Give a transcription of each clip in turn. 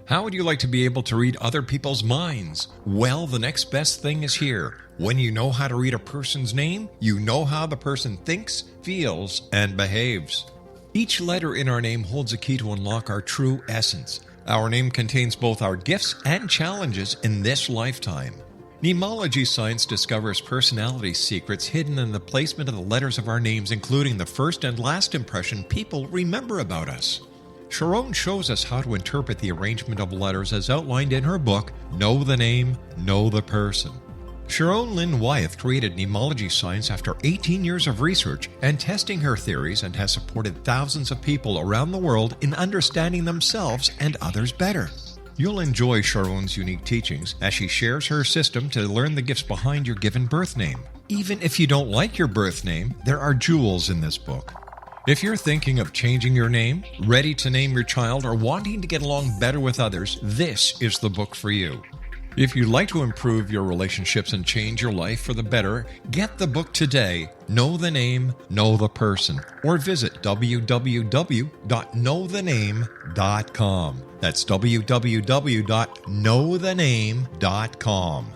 How would you like to be able to read other people's minds? Well, the next best thing is here. When you know how to read a person's name, you know how the person thinks, feels, and behaves. Each letter in our name holds a key to unlock our true essence. Our name contains both our gifts and challenges in this lifetime. Mnemology science discovers personality secrets hidden in the placement of the letters of our names, including the first and last impression people remember about us. Sharon shows us how to interpret the arrangement of letters as outlined in her book, Know the Name, Know the Person. Sharon Lynn Wyeth created mnemology science after 18 years of research and testing her theories, and has supported thousands of people around the world in understanding themselves and others better. You'll enjoy Sharon's unique teachings as she shares her system to learn the gifts behind your given birth name. Even if you don't like your birth name, there are jewels in this book. If you're thinking of changing your name, ready to name your child, or wanting to get along better with others, this is the book for you. If you'd like to improve your relationships and change your life for the better, get the book today, Know the Name, Know the Person, or visit www.knowthename.com. That's www.knowthename.com.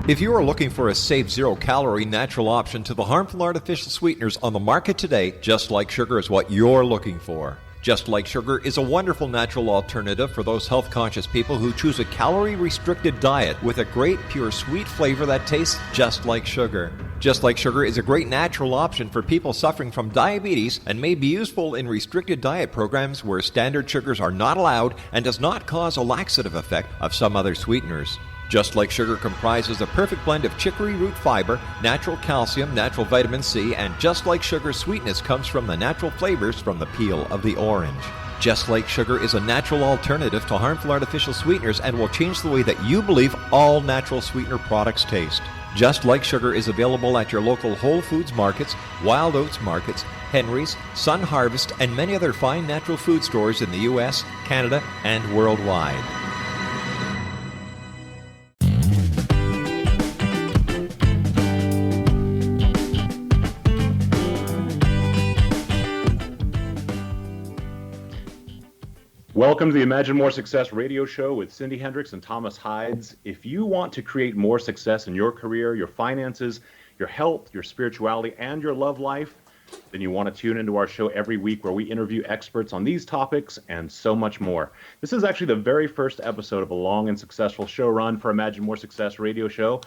If you are looking for a safe, zero-calorie, natural option to the harmful artificial sweeteners on the market today, Just Like Sugar is what you're looking for. Just Like Sugar is a wonderful natural alternative for those health-conscious people who choose a calorie-restricted diet with a great, pure, sweet flavor that tastes just like sugar. Just Like Sugar is a great natural option for people suffering from diabetes and may be useful in restricted diet programs where standard sugars are not allowed and does not cause a laxative effect of some other sweeteners. Just Like Sugar comprises a perfect blend of chicory root fiber, natural calcium, natural vitamin C, and Just Like Sugar's sweetness comes from the natural flavors from the peel of the orange. Just Like Sugar is a natural alternative to harmful artificial sweeteners and will change the way that you believe all natural sweetener products taste. Just Like Sugar is available at your local Whole Foods markets, Wild Oats markets, Henry's, Sun Harvest, and many other fine natural food stores in the U.S., Canada, and worldwide. Welcome to the Imagine More Success radio show with Syndee Hendricks and Thomas Hydes. If you want to create more success in your career, your finances, your health, your spirituality, and your love life, then you want to tune into our show every week where we interview experts on these topics and so much more. This is actually the very first episode of a long and successful show run for Imagine More Success radio show.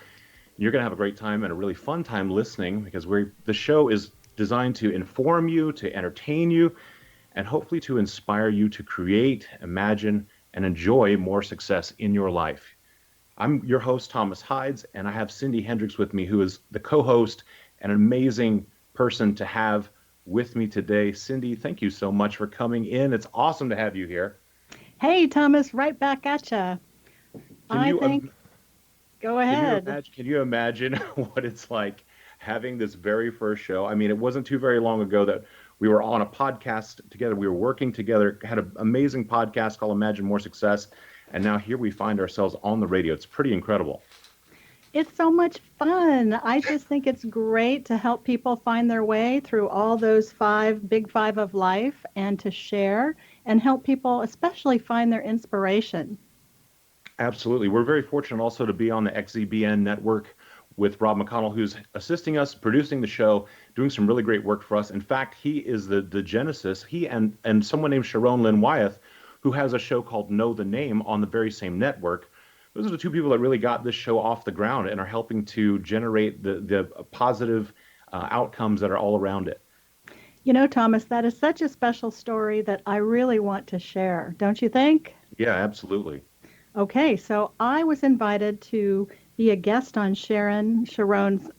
You're going to have a great time and a really fun time listening because the show is designed to inform you, to entertain you, and hopefully to inspire you to create, imagine, and enjoy more success in your life. I'm your host, Thomas Hydes, and I have Syndee Hendricks with me, who is the co-host and an amazing person to have with me today. Syndee, thank you so much for coming in. It's awesome to have you here. Hey, Thomas, right back at you. Go ahead. Can you imagine what it's like having this very first show? I mean, it wasn't too very long ago that we were on a podcast together. We were working together, had an amazing podcast called Imagine More Success. And now here we find ourselves on the radio. It's pretty incredible. It's so much fun. I just think it's great to help people find their way through all those big five of life, and to share and help people especially find their inspiration. Absolutely. We're very fortunate also to be on the XZBN network with Rob McConnell, who's assisting us, producing the show, doing some really great work for us. In fact, he is the genesis, he and someone named Sharon Lynn Wyeth, who has a show called Know the Name on the very same network. Those are the two people that really got this show off the ground and are helping to generate the positive outcomes that are all around it. You know, Thomas, that is such a special story that I really want to share, don't you think? Yeah, absolutely. Okay, so I was invited to be a guest on Sharon's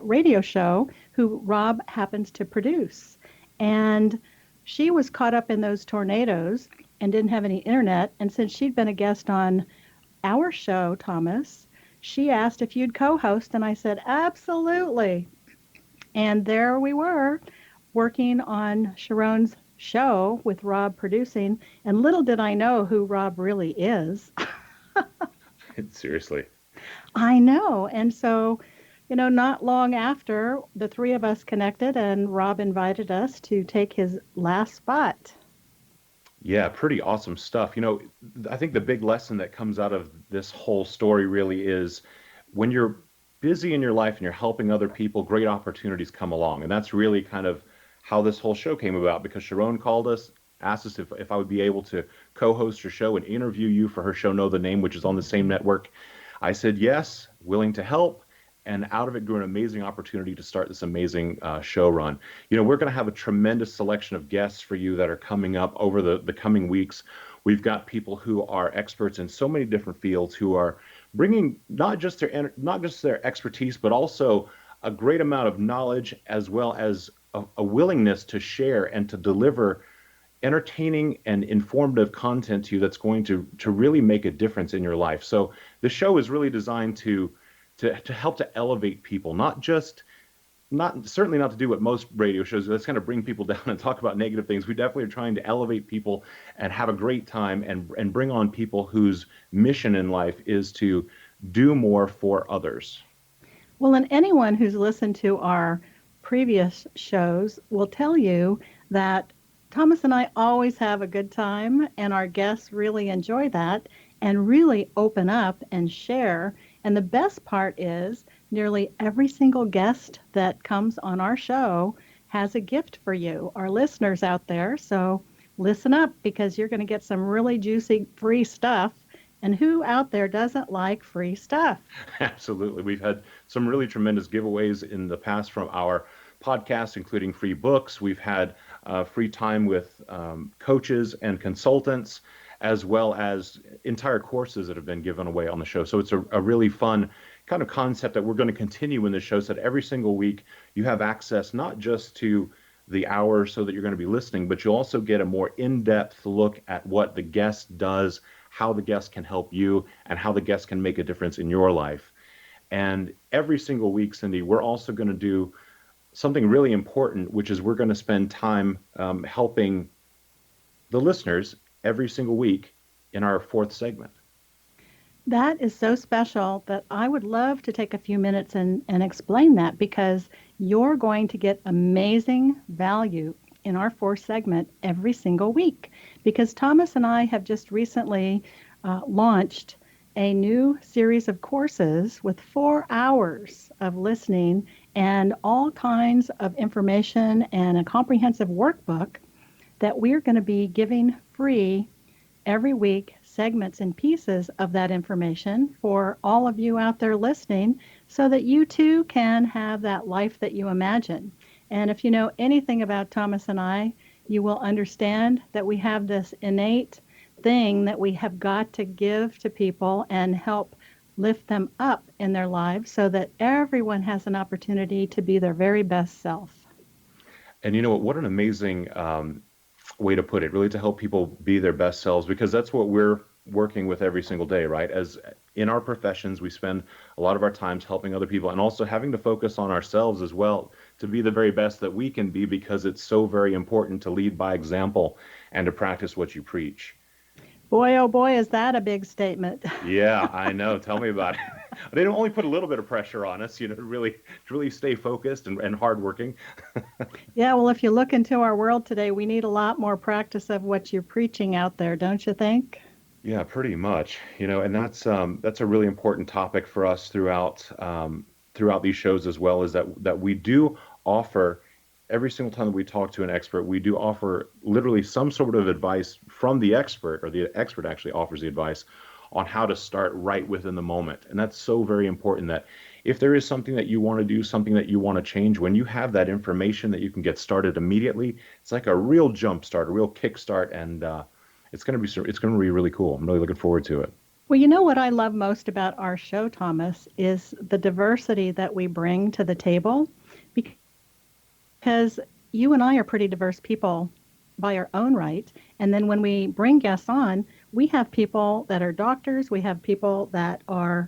radio show, who Rob happens to produce. And she was caught up in those tornadoes and didn't have any internet. And since she'd been a guest on our show, Thomas, she asked if you'd co-host, and I said, absolutely. And there we were, working on Sharon's show with Rob producing. And little did I know who Rob really is. Seriously. I know. And so, you know, not long after, the three of us connected, and Rob invited us to take his last spot. Yeah, pretty awesome stuff. I think the big lesson that comes out of this whole story really is when you're busy in your life and you're helping other people, great opportunities come along. And that's really kind of how this whole show came about because Sharon called us, asked us if I would be able to co-host her show and interview you for her show Know the Name, which is on the same network. I said yes, willing to help. And out of it grew an amazing opportunity to start this amazing show run. We're going to have a tremendous selection of guests for you that are coming up over the coming weeks. We've got people who are experts in so many different fields who are bringing not just their expertise, but also a great amount of knowledge as well as a willingness to share and to deliver entertaining and informative content to you that's going to really make a difference in your life. So the show is really designed to help to elevate people, certainly not to do what most radio shows do. Let's kind of bring people down and talk about negative things. We definitely are trying to elevate people and have a great time and bring on people whose mission in life is to do more for others. Well, and anyone who's listened to our previous shows will tell you that Thomas and I always have a good time, and our guests really enjoy that and really open up and share. And the best part is nearly every single guest that comes on our show has a gift for you, our listeners out there. So listen up because you're going to get some really juicy free stuff. And who out there doesn't like free stuff? Absolutely. We've had some really tremendous giveaways in the past from our podcast, including free books. We've had free time with coaches and consultants, as well as entire courses that have been given away on the show. So it's a really fun kind of concept that we're going to continue in the show so that every single week you have access not just to the hour so that you're going to be listening, but you'll also get a more in-depth look at what the guest does, how the guest can help you, and how the guest can make a difference in your life. And every single week, Syndee, we're also going to do something really important, which is we're going to spend time helping the listeners every single week in our fourth segment. That is so special that I would love to take a few minutes and explain that because you're going to get amazing value in our fourth segment every single week. Because Thomas and I have just recently launched a new series of courses with 4 hours of listening and all kinds of information and a comprehensive workbook that we're going to be giving free every week, segments and pieces of that information for all of you out there listening so that you too can have that life that you imagine. And if you know anything about Thomas and I, you will understand that we have this innate thing that we have got to give to people and help lift them up in their lives so that everyone has an opportunity to be their very best self. And what an amazing way to put it, really to help people be their best selves, because that's what we're working with every single day, right? As in our professions, we spend a lot of our times helping other people and also having to focus on ourselves as well to be the very best that we can be, because it's so very important to lead by example and to practice what you preach. Boy, oh boy, is that a big statement. Yeah, I know. Tell me about it. They don't only put a little bit of pressure on us, to really stay focused and hardworking. Yeah, well, if you look into our world today, we need a lot more practice of what you're preaching out there, don't you think? Yeah, pretty much. And that's a really important topic for us throughout these shows as well, is that we do offer every single time that we talk to an expert, we do offer literally some sort of advice from the expert, or the expert actually offers the advice on how to start right within the moment. And that's so very important, that if there is something that you want to do, something that you want to change, when you have that information that you can get started immediately, it's like a real jump start, a real kick start, and it's going to be really cool. I'm really looking forward to it. Well, you know what I love most about our show, Thomas, is the diversity that we bring to the table, because you and I are pretty diverse people by our own right. And then when we bring guests on, we have people that are doctors, we have people that are,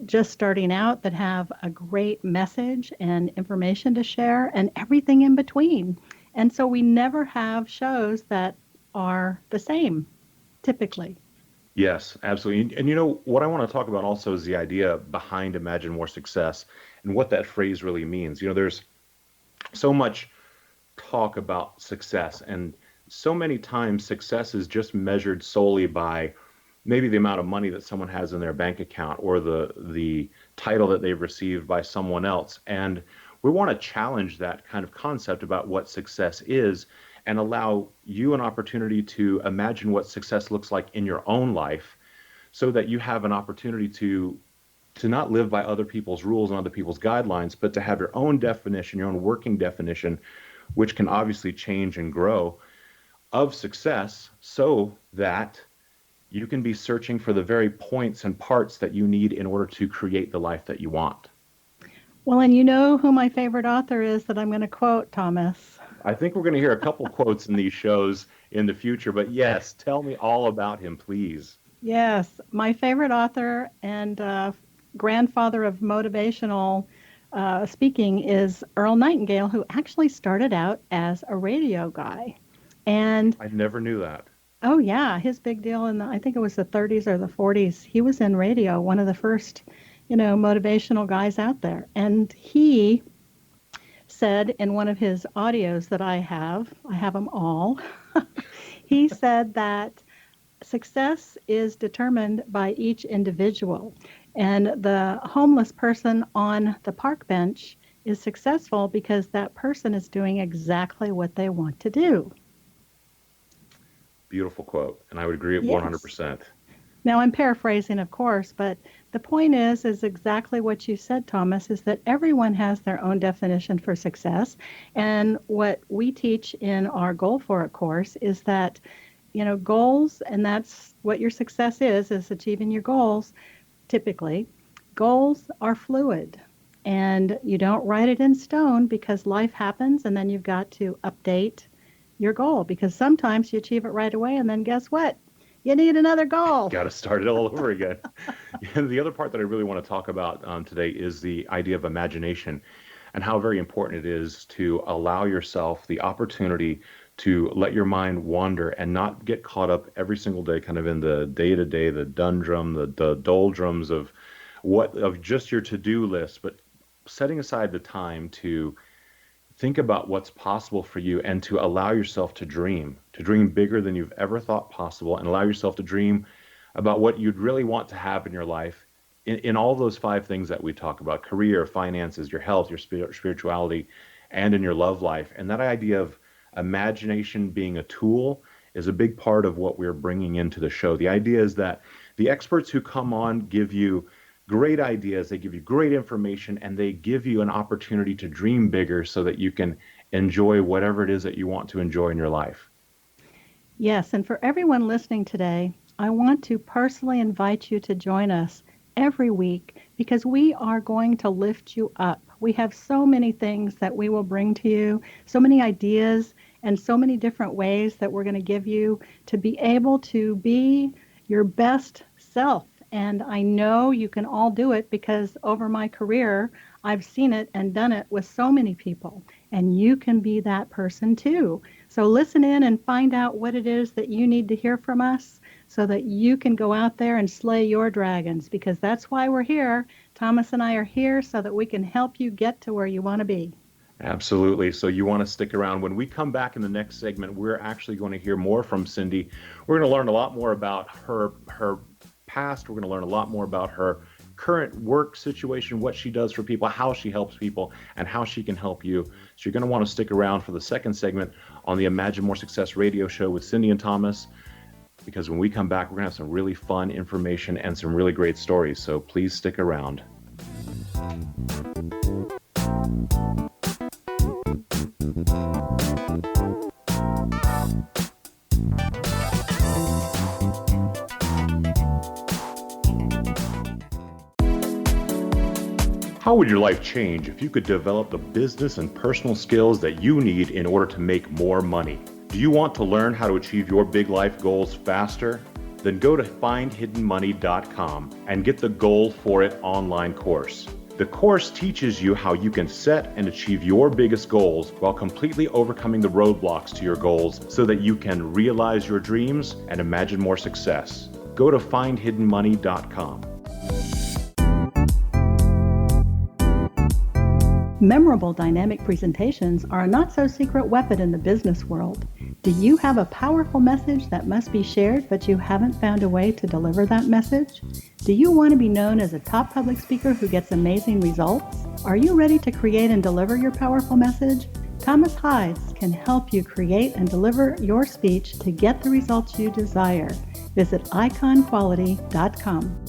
just starting out, that have a great message and information to share, and everything in between. And so we never have shows that are the same, typically. Yes, absolutely. And what I want to talk about also is the idea behind Imagine More Success and what that phrase really means. There's so much talk about success and so many times success is just measured solely by maybe the amount of money that someone has in their bank account or the title that they've received by someone else. And we want to challenge that kind of concept about what success is and allow you an opportunity to imagine what success looks like in your own life so that you have an opportunity to not live by other people's rules and other people's guidelines, but to have your own definition, your own working definition, which can obviously change and grow, of success, so that you can be searching for the very points and parts that you need in order to create the life that you want. Well, and you know who my favorite author is that I'm going to quote, Thomas. I think we're going to hear a couple quotes in these shows in the future, but yes, tell me all about him, please. Yes, my favorite author and grandfather of motivational speaking is Earl Nightingale, who actually started out as a radio guy. And I never knew that. oh yeah, his big deal in I think it was the 30s or the 40s. He was in radio, one of the first, motivational guys out there. And he said in one of his audios that I have them all, he said that success is determined by each individual. And the homeless person on the park bench is successful because that person is doing exactly what they want to do. Beautiful quote, and I would agree at 100%. Now, I'm paraphrasing, of course, but the point is exactly what you said, Thomas, is that everyone has their own definition for success. And what we teach in our Goal for It course is that, goals, and that's what your success is achieving your goals. Typically, goals are fluid, and you don't write it in stone because life happens, and then you've got to update your goal because sometimes you achieve it right away, and then guess what? You need another goal. Got to start it all over again. And the other part that I really want to talk about today is the idea of imagination and how very important it is to allow yourself the opportunity to let your mind wander and not get caught up every single day kind of in the day-to-day, the dundrum, the doldrums of just your to-do list, but setting aside the time to think about what's possible for you and to allow yourself to dream bigger than you've ever thought possible, and allow yourself to dream about what you'd really want to have in your life in all those 5 things that we talk about: career, finances, your health, your spirituality, and in your love life. And that idea of imagination being a tool is a big part of what we're bringing into the show. The idea is that the experts who come on give you great ideas, they give you great information, and they give you an opportunity to dream bigger so that you can enjoy whatever it is that you want to enjoy in your life. Yes, and for everyone listening today, I want to personally invite you to join us every week because we are going to lift you up. We have so many things that we will bring to you, so many ideas and so many different ways that we're going to give you to be able to be your best self. And I know you can all do it because over my career, I've seen it and done it with so many people. And you can be that person too. So listen in and find out what it is that you need to hear from us so that you can go out there and slay your dragons, because that's why we're here. Thomas and I are here so that we can help you get to where you want to be. Absolutely. So you want to stick around. When we come back in the next segment, we're actually going to hear more from Syndee. We're going to learn a lot more about her past. We're going to learn a lot more about her current work situation, what she does for people, how she helps people, and how she can help you. So you're going to want to stick around for the second segment on the Imagine More Success radio show with Syndee and Thomas, because when we come back, we're going to have some really fun information and some really great stories. So please stick around. How would your life change if you could develop the business and personal skills that you need in order to make more money? Do you want to learn how to achieve your big life goals faster? Then go to findhiddenmoney.com and get the Goal for It online course. The course teaches you how you can set and achieve your biggest goals while completely overcoming the roadblocks to your goals so that you can realize your dreams and imagine more success. Go to findhiddenmoney.com. Memorable dynamic presentations are a not-so-secret weapon in the business world. Do you have a powerful message that must be shared, but you haven't found a way to deliver that message? Do you want to be known as a top public speaker who gets amazing results? Are you ready to create and deliver your powerful message? Thomas Hydes can help you create and deliver your speech to get the results you desire. Visit iconquality.com.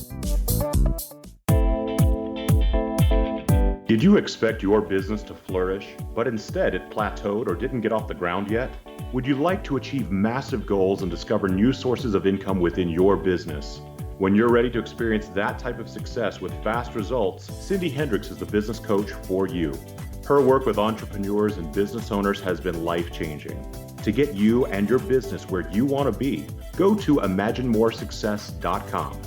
Did you expect your business to flourish, but instead it plateaued or didn't get off the ground yet? Would you like to achieve massive goals and discover new sources of income within your business? When you're ready to experience that type of success with fast results, Syndee Hendricks is the business coach for you. Her work with entrepreneurs and business owners has been life-changing. To get you and your business where you want to be, go to imaginemoresuccess.com.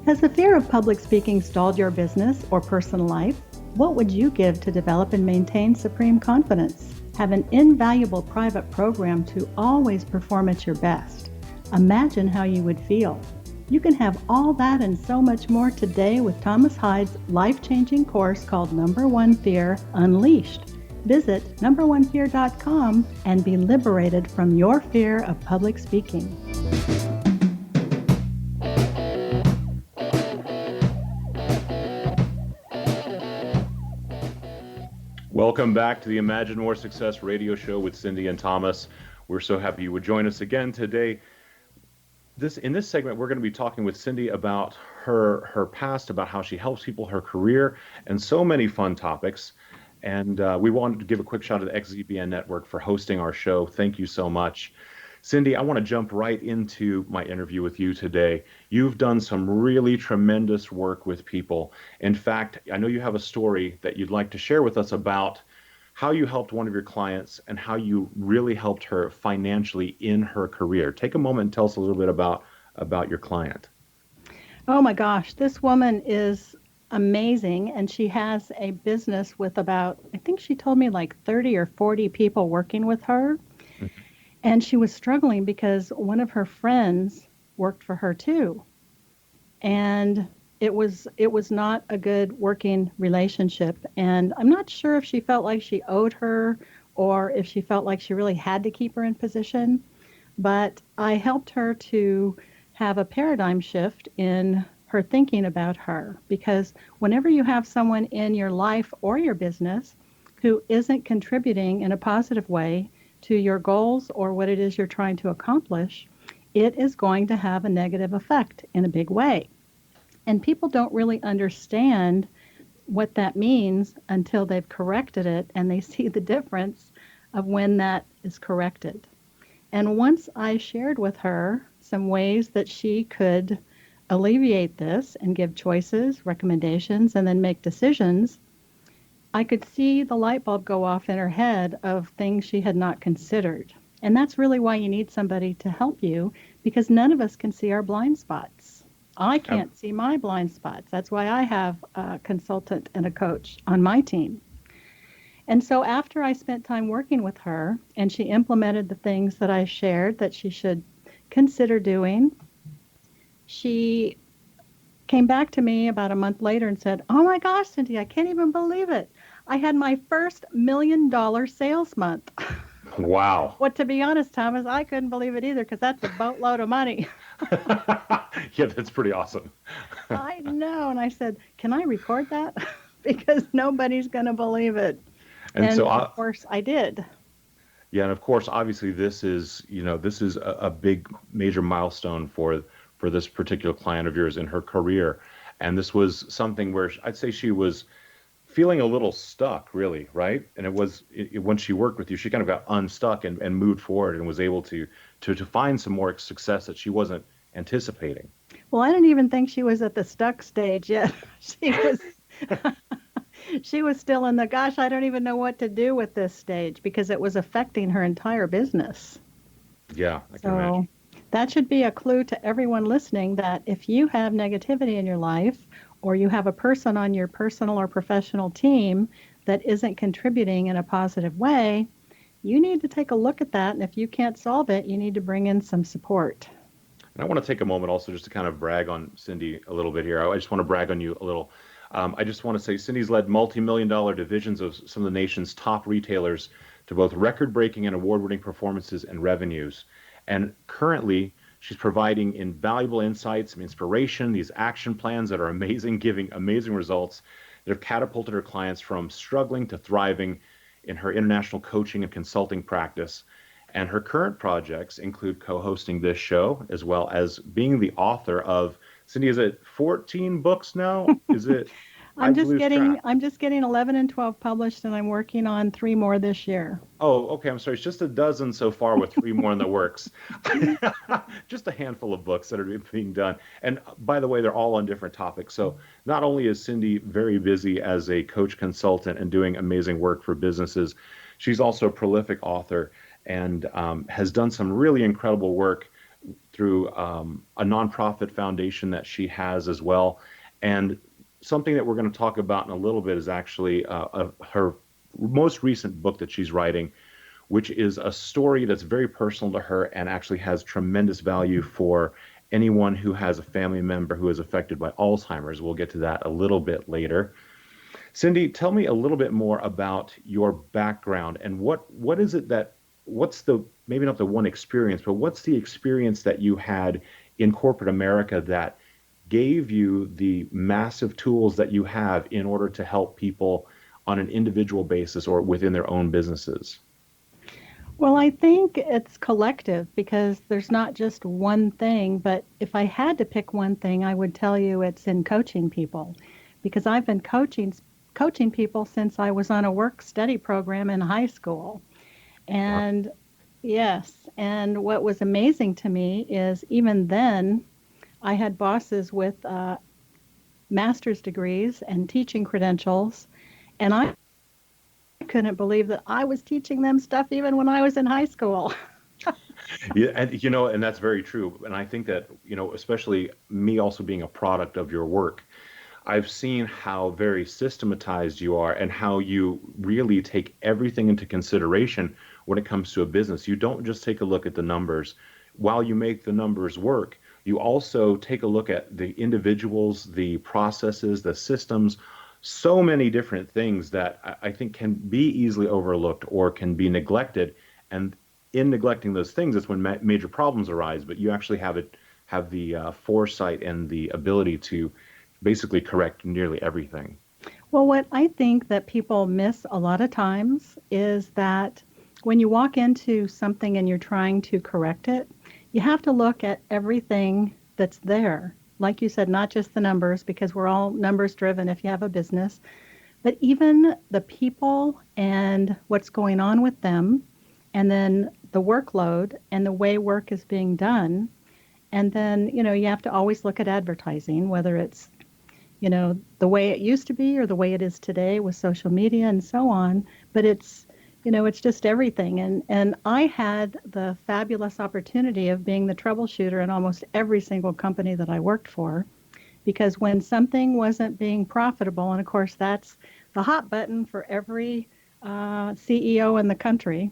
Has the fear of public speaking stalled your business or personal life? What would you give to develop and maintain supreme confidence? Have an invaluable private program to always perform at your best. Imagine how you would feel. You can have all that and so much more today with Thomas Hydes' life-changing course called Number One Fear Unleashed. Visit numberonefear.com and be liberated from your fear of public speaking. Welcome back to the Imagine More Success radio show with Syndee and Thomas. We're so happy you would join us again today. In this segment, we're going to be talking with Syndee about her past, about how she helps people, her career, and so many fun topics. And we wanted to give a quick shout out to the XZBN Network for hosting our show. Thank you so much. Syndee, I want to jump right into my interview with you today. You've done some really tremendous work with people. In fact, I know you have a story that you'd like to share with us about how you helped one of your clients and how you really helped her financially in her career. Take a moment and tell us a little bit about your client. Oh my gosh, this woman is amazing, and she has a business with about, I think she told me like 30 or 40 people working with her. And she was struggling because one of her friends worked for her too. And it was not a good working relationship. And I'm not sure if she felt like she owed her or if she felt like she really had to keep her in position. But I helped her to have a paradigm shift in her thinking about her. Because whenever you have someone in your life or your business who isn't contributing in a positive way to your goals or what it is you're trying to accomplish, it is going to have a negative effect in a big way. And people don't really understand what that means until they've corrected it and they see the difference of when that is corrected. And once I shared with her some ways that she could alleviate this and give choices, recommendations, and then make decisions, I could see the light bulb go off in her head of things she had not considered. And that's really why you need somebody to help you, because none of us can see our blind spots. I can't see my blind spots. That's why I have a consultant and a coach on my team. And so after I spent time working with her and she implemented the things that I shared that she should consider doing, she came back to me about a month later and said, "Oh my gosh, Syndee, I can't even believe it. I had my first $1 million sales month." Wow. Well, to be honest, Thomas, I couldn't believe it either because that's a boatload of money. Yeah, that's pretty awesome. I know. And I said, "Can I record that?" Because nobody's going to believe it. And so, of course, I did. Yeah, and of course, obviously, this is a big, major milestone for this particular client of yours in her career. And this was something where I'd say she was feeling a little stuck, really, right? And when she worked with you, she kind of got unstuck and moved forward and was able to find some more success that she wasn't anticipating. Well, I didn't even think she was at the stuck stage yet. She was she was still in the, gosh, I don't even know what to do with this stage because it was affecting her entire business. Yeah, I can imagine. That should be a clue to everyone listening that if you have negativity in your life or you have a person on your personal or professional team that isn't contributing in a positive way, you need to take a look at that. And if you can't solve it, you need to bring in some support. And I want to take a moment also just to kind of brag on Syndee a little bit here. I just want to brag on you a little. I just want to say Cyndee's led multi-million dollar divisions of some of the nation's top retailers to both record-breaking and award-winning performances and revenues. And currently, she's providing invaluable insights, some inspiration, these action plans that are amazing, giving amazing results that have catapulted her clients from struggling to thriving in her international coaching and consulting practice. And her current projects include co-hosting this show, as well as being the author of, Cyndee, is it 14 books now? Is it? I lose track. I'm just getting 11 and 12 published, and I'm working on 3 more this year. Oh, okay. I'm sorry. It's just a dozen so far with 3 more in the works. Just a handful of books that are being done. And by the way, they're all on different topics. So not only is Cyndee very busy as a coach consultant and doing amazing work for businesses, she's also a prolific author and has done some really incredible work through a nonprofit foundation that she has as well. And something that we're going to talk about in a little bit is actually her most recent book that she's writing, which is a story that's very personal to her and actually has tremendous value for anyone who has a family member who is affected by Alzheimer's. We'll get to that a little bit later. Cyndee, tell me a little bit more about your background and what is it that, what's the, maybe not the one experience, but what's the experience that you had in corporate America that gave you the massive tools that you have in order to help people on an individual basis or within their own businesses? Well, I think it's collective because there's not just one thing, but if I had to pick one thing, I would tell you it's in coaching people because I've been coaching people since I was on a work study program in high school. And yes, and what was amazing to me is even then I had bosses with master's degrees and teaching credentials, and I couldn't believe that I was teaching them stuff even when I was in high school. Yeah, and and that's very true. And I think that, especially me also being a product of your work, I've seen how very systematized you are and how you really take everything into consideration when it comes to a business. You don't just take a look at the numbers. While you make the numbers work, you also take a look at the individuals, the processes, the systems, so many different things that I think can be easily overlooked or can be neglected. And in neglecting those things, it's when major problems arise. But you actually have the foresight and the ability to basically correct nearly everything. Well, what I think that people miss a lot of times is that when you walk into something and you're trying to correct it, you have to look at everything that's there. Like you said, not just the numbers, because we're all numbers driven if you have a business, but even the people and what's going on with them, and then the workload and the way work is being done. And then, you have to always look at advertising, whether it's the way it used to be or the way it is today with social media and so on. But it's just everything. And I had the fabulous opportunity of being the troubleshooter in almost every single company that I worked for, because when something wasn't being profitable, and of course that's the hot button for every CEO in the country,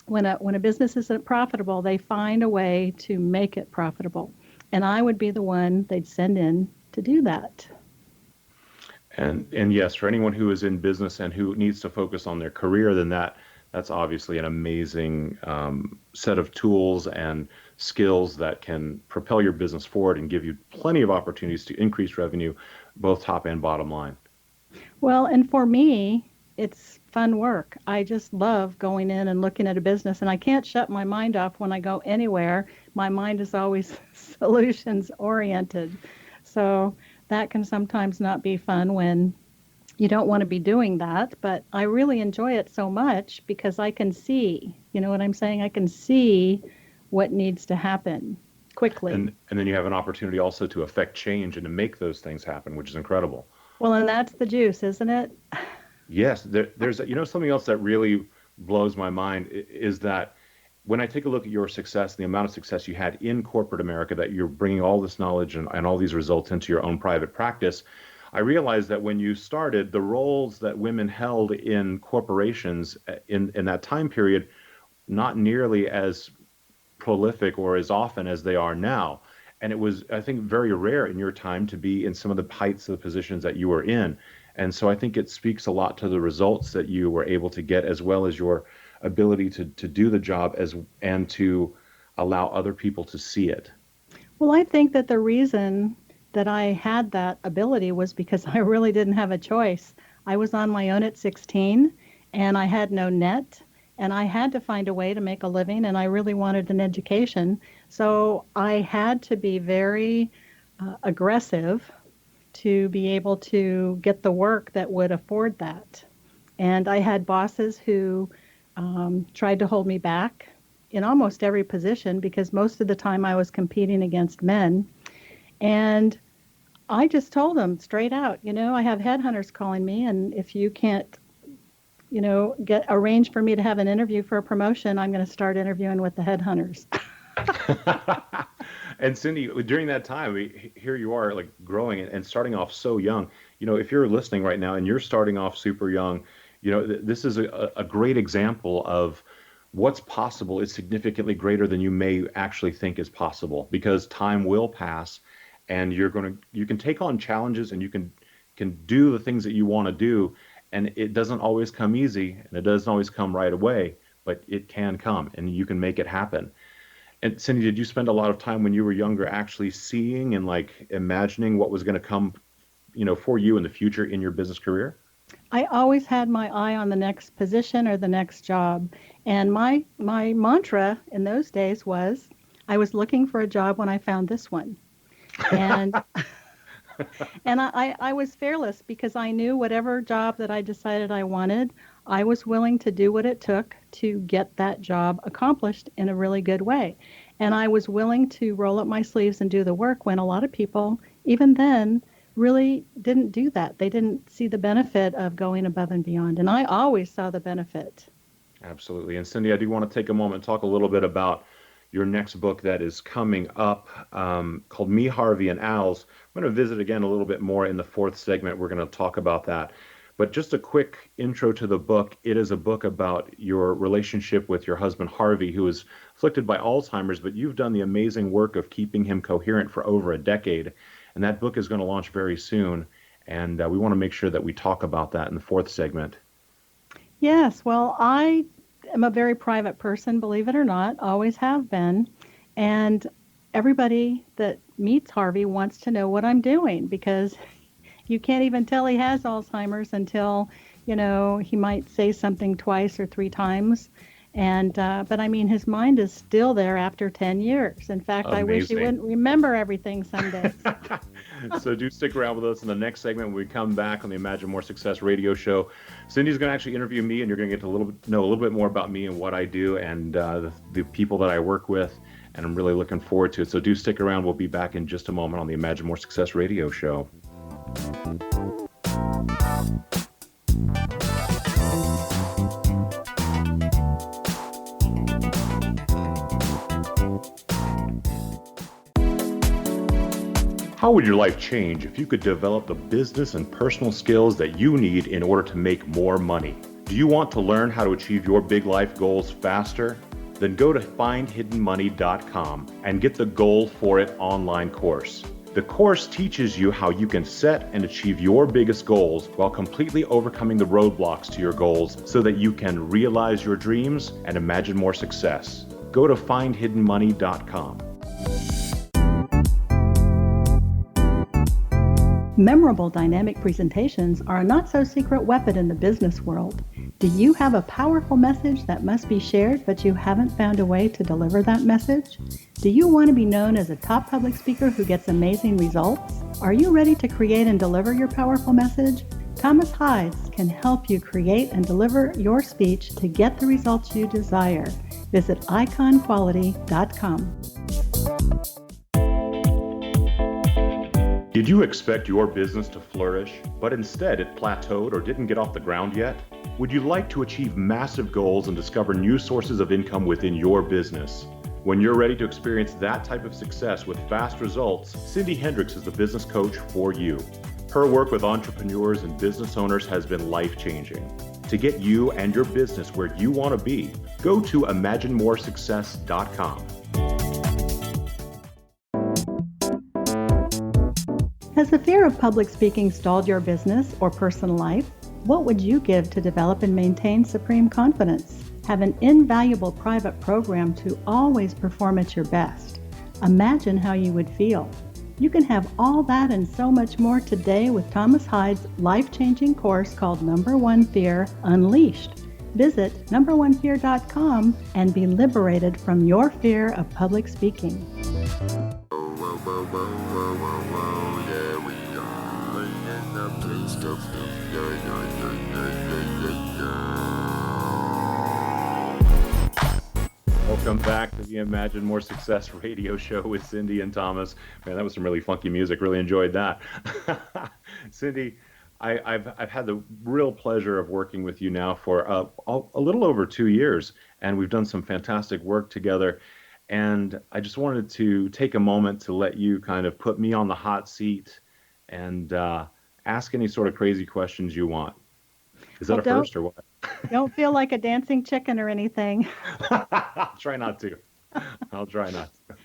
when a business isn't profitable, they find a way to make it profitable. And I would be the one they'd send in to do that. And yes, for anyone who is in business and who needs to focus on their career, then that's obviously an amazing set of tools and skills that can propel your business forward and give you plenty of opportunities to increase revenue, both top and bottom line. Well, and for me, it's fun work. I just love going in and looking at a business, and I can't shut my mind off when I go anywhere. My mind is always solutions oriented. So that can sometimes not be fun when you don't want to be doing that, but I really enjoy it so much because I can see, you know what I'm saying? I can see what needs to happen quickly. And then you have an opportunity also to affect change and to make those things happen, which is incredible. Well, and that's the juice, isn't it? Yes, there's something else that really blows my mind is that when I take a look at your success, the amount of success you had in corporate America, that you're bringing all this knowledge and all these results into your own private practice, I realized that when you started, the roles that women held in corporations in that time period, not nearly as prolific or as often as they are now. And it was, I think, very rare in your time to be in some of the heights of the positions that you were in. And so I think it speaks a lot to the results that you were able to get, as well as your ability to do the job and to allow other people to see it. Well, I think that the reason that I had that ability was because I really didn't have a choice. I was on my own at 16 and I had no net and I had to find a way to make a living and I really wanted an education. So I had to be very aggressive to be able to get the work that would afford that. And I had bosses who tried to hold me back in almost every position because most of the time I was competing against men. And I just told them straight out, I have headhunters calling me, and if you can't, get arrange for me to have an interview for a promotion, I'm going to start interviewing with the headhunters. And Syndee, during that time, here you are, like growing and starting off so young. If you're listening right now and you're starting off super young, this is a great example of what's possible is significantly greater than you may actually think is possible, because time will pass and you can take on challenges and you can do the things that you want to do. And it doesn't always come easy and it doesn't always come right away, but it can come and you can make it happen. And Syndee, did you spend a lot of time when you were younger actually seeing and like imagining what was going to come, for you in the future in your business career? I always had my eye on the next position or the next job. And my mantra in those days was, I was looking for a job when I found this one. And and I was fearless because I knew whatever job that I decided I wanted, I was willing to do what it took to get that job accomplished in a really good way. And I was willing to roll up my sleeves and do the work when a lot of people, even then, really didn't do that. They didn't see the benefit of going above and beyond. And I always saw the benefit. Absolutely. And Syndee, I do want to take a moment and talk a little bit about your next book that is coming up, called Me, Harvey, and Al's. I'm going to visit again a little bit more in the fourth segment. We're going to talk about that. But just a quick intro to the book. It is a book about your relationship with your husband, Harvey, who is afflicted by Alzheimer's, but you've done the amazing work of keeping him coherent for over a decade. And that book is going to launch very soon. And we want to make sure that we talk about that in the fourth segment. Yes, well, I am a very private person, believe it or not, always have been. And everybody that meets Harvey wants to know what I'm doing because you can't even tell he has Alzheimer's until, he might say something twice or three times. And, but I mean, his mind is still there after 10 years. In fact, Amazing. I wish he wouldn't remember everything some days. So do stick around with us in the next segment when we come back on the Imagine More Success radio show. Syndee's going to actually interview me, and you're going to get to know a little bit more about me and what I do and the people that I work with. And I'm really looking forward to it. So do stick around. We'll be back in just a moment on the Imagine More Success radio show. How would your life change if you could develop the business and personal skills that you need in order to make more money? Do you want to learn how to achieve your big life goals faster? Then go to findhiddenmoney.com and get the Goal for It online course. The course teaches you how you can set and achieve your biggest goals while completely overcoming the roadblocks to your goals so that you can realize your dreams and imagine more success. Go to findhiddenmoney.com. Memorable dynamic presentations are a not-so-secret weapon in the business world. Do you have a powerful message that must be shared, but you haven't found a way to deliver that message? Do you want to be known as a top public speaker who gets amazing results? Are you ready to create and deliver your powerful message? Thomas Hydes can help you create and deliver your speech to get the results you desire. Visit iconquality.com. Did you expect your business to flourish, but instead it plateaued or didn't get off the ground yet? Would you like to achieve massive goals and discover new sources of income within your business? When you're ready to experience that type of success with fast results, Syndee Hendricks is the business coach for you. Her work with entrepreneurs and business owners has been life-changing. To get you and your business where you want to be, go to imaginemoresuccess.com. Has the fear of public speaking stalled your business or personal life? What would you give to develop and maintain supreme confidence? Have an invaluable private program to always perform at your best. Imagine how you would feel. You can have all that and so much more today with Thomas Hydes' life-changing course called Number One Fear Unleashed. Visit numberonefear.com and be liberated from your fear of public speaking. Welcome back to the Imagine More Success radio show with Syndee and Thomas. Man, that was some really funky music. Really enjoyed that. Syndee, I've had the real pleasure of working with you now for a little over 2 years, and we've done some fantastic work together. And I just wanted to take a moment to let you kind of put me on the hot seat and ask any sort of crazy questions you want. Is that a first or what? Don't feel like a dancing chicken or anything. I'll try not to.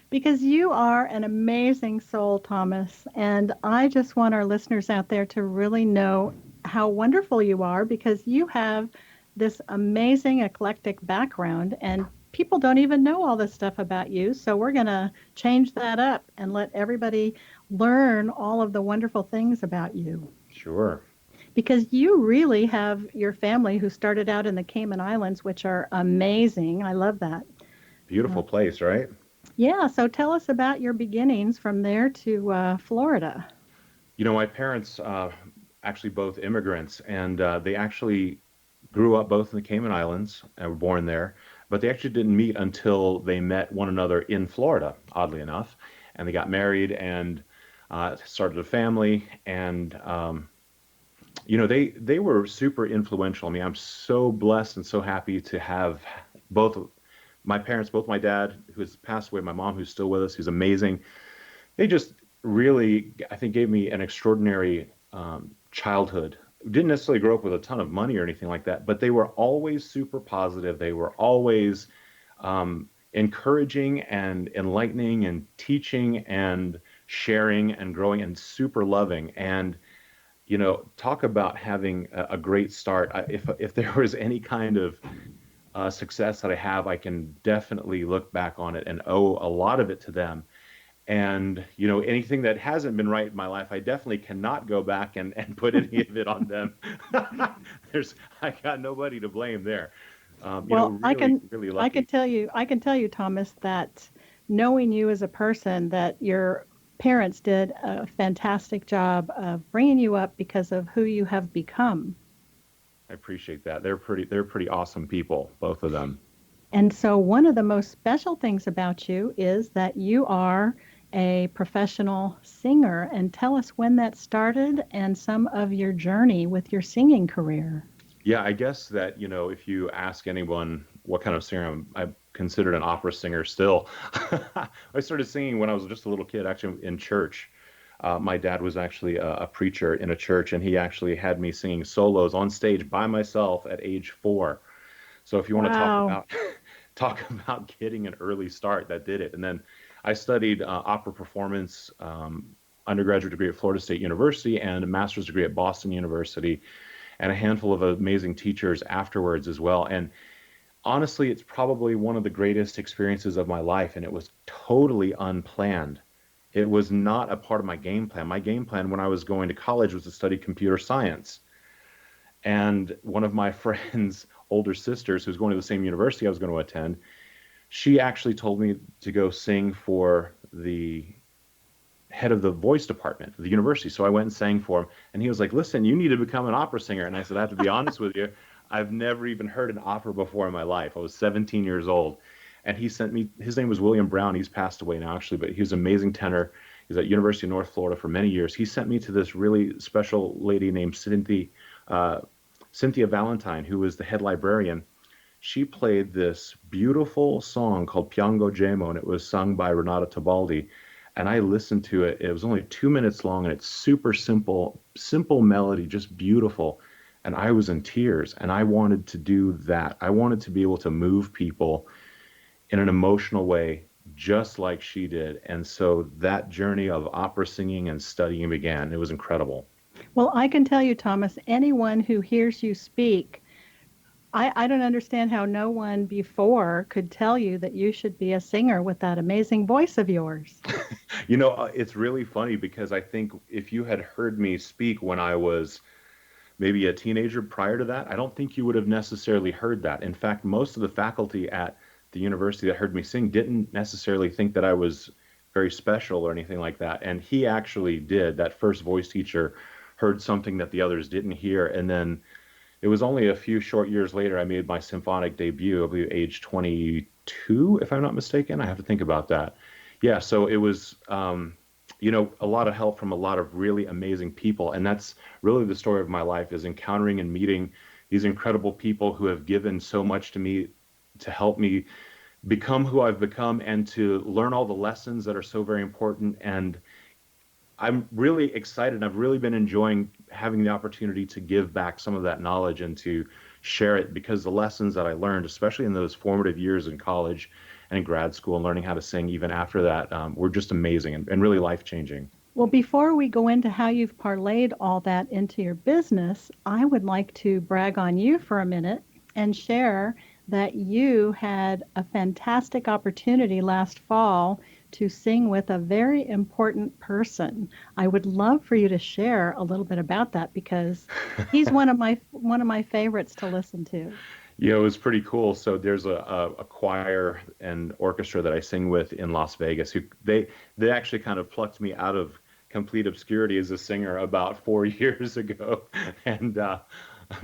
Because you are an amazing soul, Thomas. And I just want our listeners out there to really know how wonderful you are, because you have this amazing eclectic background and people don't even know all this stuff about you. So we're going to change that up and let everybody learn all of the wonderful things about you. Sure. Because you really have your family who started out in the Cayman Islands, which are amazing. I love that. Beautiful place, right? Yeah. So tell us about your beginnings from there to Florida. You know, my parents actually both immigrants, and they actually grew up both in the Cayman Islands and were born there, but they actually didn't meet until they met one another in Florida, oddly enough. And they got married and started a family, and you know, they were super influential. I mean, I'm so blessed and so happy to have both my parents, both my dad, who has passed away, my mom, who's still with us, who's amazing. They just really, I think, gave me an extraordinary childhood. Didn't necessarily grow up with a ton of money or anything like that, but they were always super positive. They were always encouraging and enlightening and teaching and sharing and growing and super loving. And you know, talk about having a great start. If there was any kind of success that I have, I can definitely look back on it and owe a lot of it to them. And, you know, anything that hasn't been right in my life, I definitely cannot go back and put any of it on them. I got nobody to blame there. I can tell you, Thomas, that knowing you as a person, that your parents did a fantastic job of bringing you up because of who you have become. I appreciate that. They're pretty awesome people, both of them. And so one of the most special things about you is that you are a professional singer. And tell us when that started and some of your journey with your singing career. Yeah, I guess that, you know, if you ask anyone what kind of singer I'm considered an opera singer still. I started singing when I was just a little kid, actually in church. My dad was actually a preacher in a church, and he actually had me singing solos on stage by myself at age 4. So if you want to talk about getting an early start, that did it. And then I studied opera performance, undergraduate degree at Florida State University and a master's degree at Boston University, and a handful of amazing teachers afterwards as well. And honestly, it's probably one of the greatest experiences of my life, and it was totally unplanned. It was not a part of my game plan. My game plan when I was going to college was to study computer science. And one of my friend's older sisters, who's going to the same university I was going to attend, she actually told me to go sing for the head of the voice department of the university. So I went and sang for him, and he was like, listen, you need to become an opera singer. And I said, I have to be honest with you, I've never even heard an opera before in my life. I was 17 years old. And he sent me, his name was William Brown. He's passed away now, actually, but he was an amazing tenor. He was at University of North Florida for many years. He sent me to this really special lady named Cynthia Valentine, who was the head librarian. She played this beautiful song called Piango Gemo, and it was sung by Renata Tebaldi. And I listened to it. It was only 2 minutes long, and it's super simple melody, just beautiful. And I was in tears, and I wanted to do that. I wanted to be able to move people in an emotional way just like she did. And so that journey of opera singing and studying began. It was incredible. Well, I can tell you, Thomas, anyone who hears you speak, I don't understand how no one before could tell you that you should be a singer with that amazing voice of yours. It's really funny because I think if you had heard me speak when I was maybe a teenager prior to that, I don't think you would have necessarily heard that. In fact, most of the faculty at the university that heard me sing didn't necessarily think that I was very special or anything like that. And he actually did. That first voice teacher heard something that the others didn't hear. And then it was only a few short years later I made my symphonic debut, I believe age 22, if I'm not mistaken. I have to think about that. Yeah, so it was, a lot of help from a lot of really amazing people. And that's really the story of my life, is encountering and meeting these incredible people who have given so much to me to help me become who I've become and to learn all the lessons that are so very important. And I'm really excited. I've really been enjoying having the opportunity to give back some of that knowledge and to share it, because the lessons that I learned, especially in those formative years in college and grad school and learning how to sing even after that, were just amazing and really life-changing. Well, before we go into how you've parlayed all that into your business, I would like to brag on you for a minute and share that you had a fantastic opportunity last fall to sing with a very important person. I would love for you to share a little bit about that, because he's one of my favorites to listen to. Yeah, it was pretty cool. So there's a choir and orchestra that I sing with in Las Vegas who they actually kind of plucked me out of complete obscurity as a singer about 4 years ago, and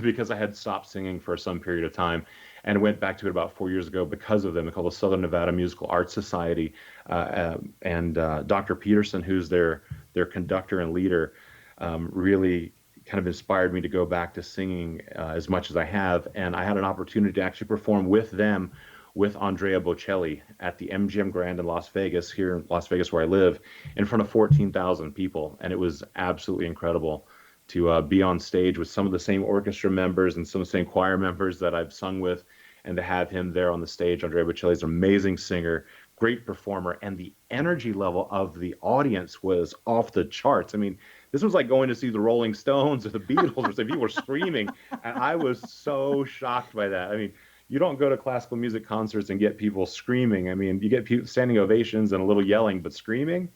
because I had stopped singing for some period of time, and went back to it about 4 years ago because of them. They're called the Southern Nevada Musical Arts Society, and Dr. Peterson, who's their conductor and leader, really kind of inspired me to go back to singing as much as I have. And I had an opportunity to actually perform with them, with Andrea Bocelli at the MGM Grand in Las Vegas, here in Las Vegas where I live, in front of 14,000 people. And it was absolutely incredible to be on stage with some of the same orchestra members and some of the same choir members that I've sung with, and to have him there on the stage. Andrea Bocelli is an amazing singer, great performer, and the energy level of the audience was off the charts. I mean, this was like going to see the Rolling Stones or the Beatles or something. People were screaming, and I was so shocked by that. I mean, you don't go to classical music concerts and get people screaming. I mean, you get people standing ovations and a little yelling, but screaming,